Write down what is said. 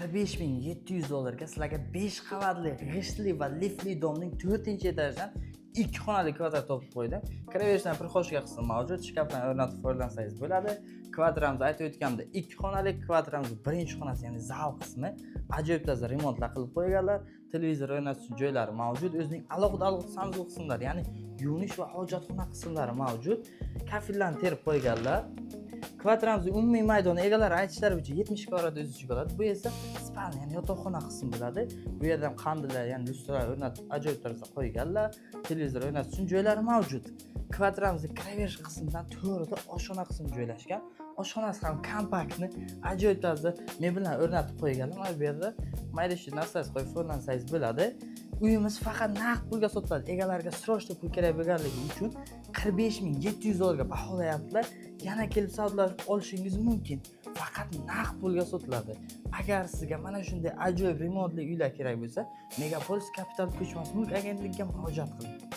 $45,700 sizlarga 5 qavatli, g'ishtli va liftli domning 4-etajdan 2 xonali kvadrat topib qo'ydim. Kiraverishdan prihoshka qismi mavjud, shkafdan o'rnatib foydalansangiz bo'ladi. Kvadramizni aytib o'tganimda 2 xonali, kvadramizning birinchi xonasi, ya'ni zal qismi ajoyib toza remontlar qilib qo'yganlar. Televizor o'rnatish joylari mavjud, o'zining alohida sanduq qismlari, ya'ni yuvinish va hojatxona qismlari mavjud. Kafillarni terib qo'yganlar. Kvadramizning umumiy maydoni egalari aytishlari bo'yicha 70 kvadrat o'zicha bo'ladi. Bu esa spalni, ya'ni yotoqxona qismi bo'ladi. Bu yerda ham qandilar, ya'ni lyustralar o'rnatib ajoyib tarzda qo'yganlar. Televizor o'rnatish uchun joylari mavjud. Kvadramizning kiraverish qismidan to'g'rida oshxona qismi joylashgan. Oshxonasi ham kompaktni, ajoyib tarzda mebellar o'rnatib qo'yganlar. Mana bu yerda mayda-shida narsalar qo'yib foydalansangiz bo'ladi. Uyimiz faqat naqd pulga sotiladi. Egalariga srochniy pul kerak bo'lganligi uchun $45,700 ga baholayaptilar. Yana kelib savdolashib olishingiz mumkin. Faqat naqd pulga sotiladi. Agar sizga mana shunday ajoyib remontli uylar kerak bo'lsa, Megapolis Kapital ko'chmas mulk agentligiga murojaat qiling.